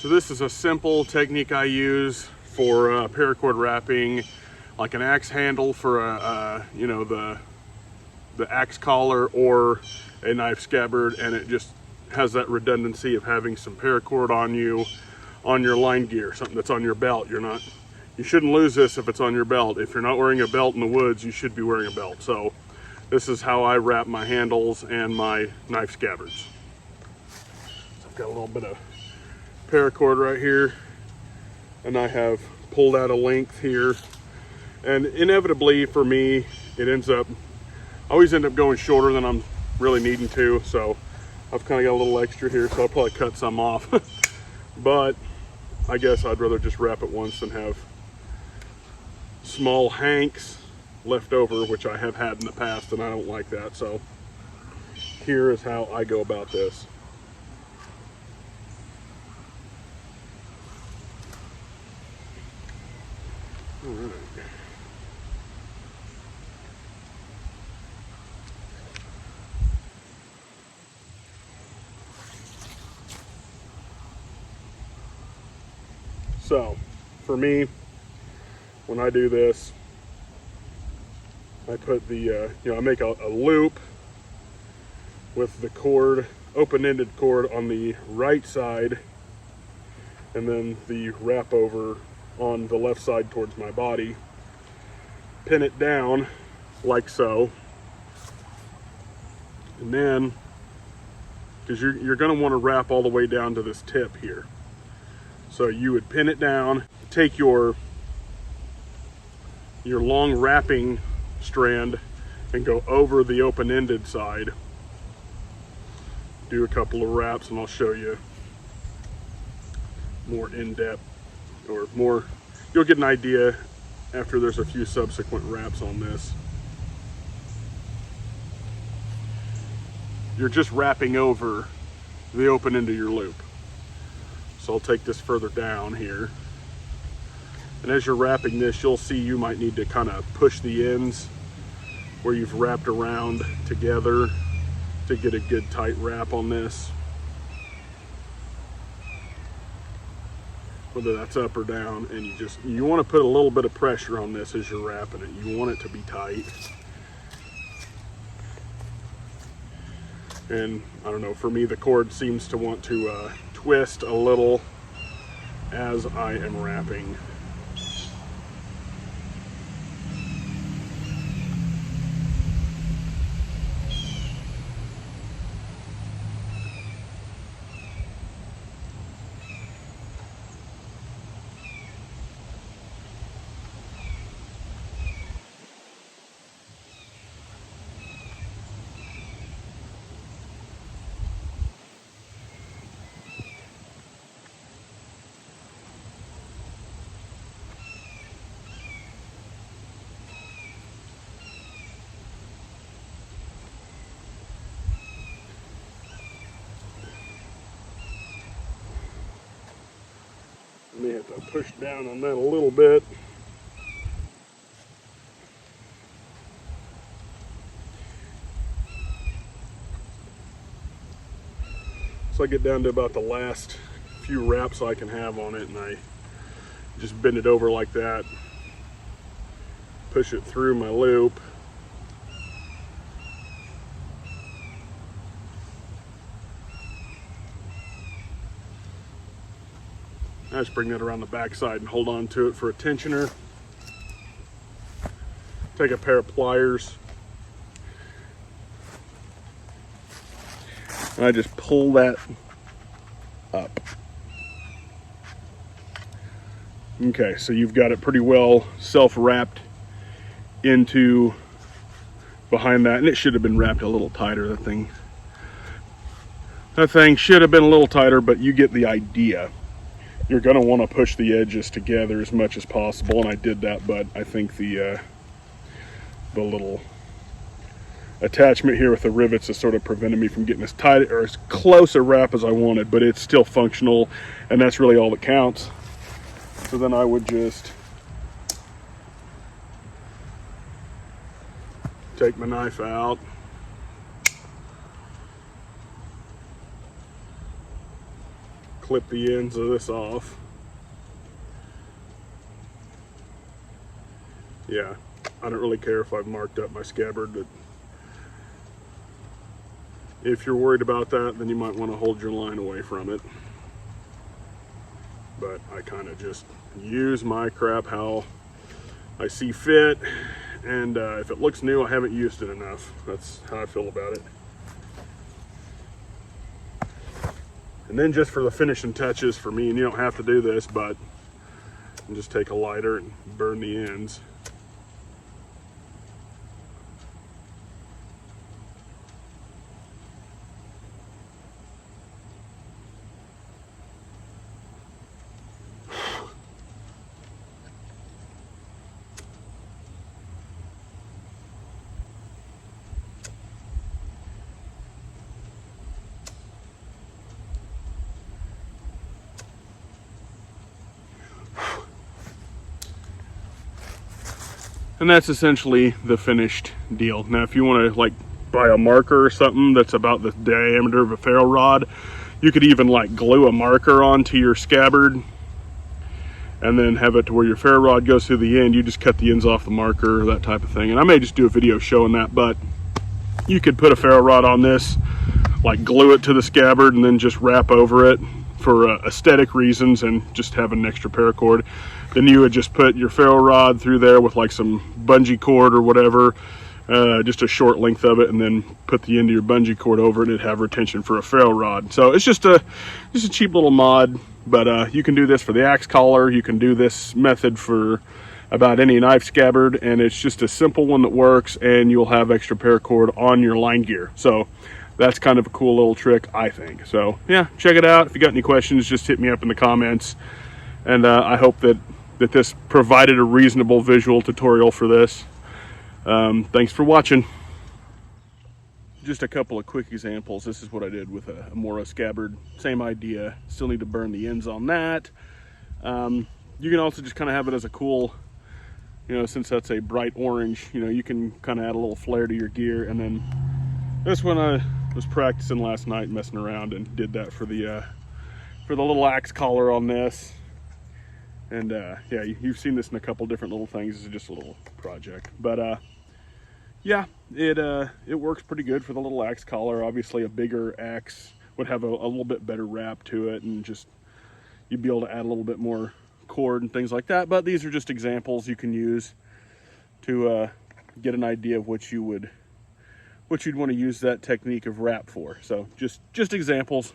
So this is a simple technique I use for paracord wrapping, like an axe handle for you know, the axe collar or a knife scabbard, and it just has that redundancy of having some paracord on you, on your line gear, something that's on your belt. You shouldn't lose this if it's on your belt. If you're not wearing a belt in the woods, you should be wearing a belt. So this is how I wrap my handles and my knife scabbards. So I've got a little bit of paracord right here, and I have pulled out a length here, and inevitably for me I always end up going shorter than I'm really needing to, so I've kind of got a little extra here, so I'll probably cut some off. But I guess I'd rather just wrap it once than have small hanks left over, which I have had in the past, and I don't like that. So here is how I go about this. All right. So for me, when I do this, I put the, I make a loop with the cord, open-ended cord on the right side, and then the wrap over on the left side towards my body. Pin it down like so, and then, because you're going to want to wrap all the way down to this tip here. So you would pin it down, take your long wrapping strand and go over the open-ended side. Do a couple of wraps and I'll show you more in-depth, or more, you'll get an idea after there's a few subsequent wraps on this. You're just wrapping over the open end of your loop. So I'll take this further down here. And as you're wrapping this, you'll see you might need to kind of push the ends where you've wrapped around together to get a good tight wrap on this. Whether that's up or down, and you want to put a little bit of pressure on this as you're wrapping it. You want it to be tight. And I don't know, for me the cord seems to want to twist a little as I am wrapping. May have to push down on that a little bit. So I get down to about the last few wraps I can have on it, and I just bend it over like that, push it through my loop. I just bring that around the back side and hold on to it for a tensioner. Take a pair of pliers. And I just pull that up. Okay, so you've got it pretty well self-wrapped into behind that, and it should have been wrapped a little tighter. That thing should have been a little tighter, but you get the idea. You're going to want to push the edges together as much as possible, and I did that, but I think the little attachment here with the rivets has sort of prevented me from getting as tight or as close a wrap as I wanted, but it's still functional, and that's really all that counts. So then I would just take my knife out, clip the ends of this off. Yeah, I don't really care if I've marked up my scabbard, but if you're worried about that, then you might want to hold your line away from it. But I kind of just use my crap how I see fit, and if it looks new, I haven't used it enough. That's how I feel about it. And then just for the finishing touches for me, and you don't have to do this, but just take a lighter and burn the ends. And that's essentially the finished deal. Now, if you want to like buy a marker or something that's about the diameter of a ferro rod, you could even like glue a marker onto your scabbard and then have it to where your ferro rod goes through the end. You just cut the ends off the marker, that type of thing. And I may just do a video showing that, but you could put a ferro rod on this, like glue it to the scabbard and then just wrap over it for aesthetic reasons and just have an extra paracord. Then you would just put your ferro rod through there with like some bungee cord or whatever, just a short length of it, and then put the end of your bungee cord over it, and it'd have retention for a ferro rod. So it's just a cheap little mod, but you can do this for the axe collar. You can do this method for about any knife scabbard, and it's just a simple one that works, and you'll have extra paracord on your line gear. So that's kind of a cool little trick, I think. So yeah, check it out. If you got any questions, just hit me up in the comments. And I hope that this provided a reasonable visual tutorial for this. Thanks for watching. Just a couple of quick examples. This is what I did with a Mora scabbard. Same idea. Still need to burn the ends on that. You can also just kind of have it as a cool, you know, since that's a bright orange, you know, you can kind of add a little flair to your gear. And then this one I was practicing last night, messing around, and did that for the little axe collar on this. And yeah, you've seen this in a couple different little things. This is just a little project, but yeah, it works pretty good for the little axe collar. Obviously a bigger axe would have a little bit better wrap to it, and just you'd be able to add a little bit more cord and things like that. But these are just examples you can use to get an idea of what you'd want to use that technique of wrap for. So just examples.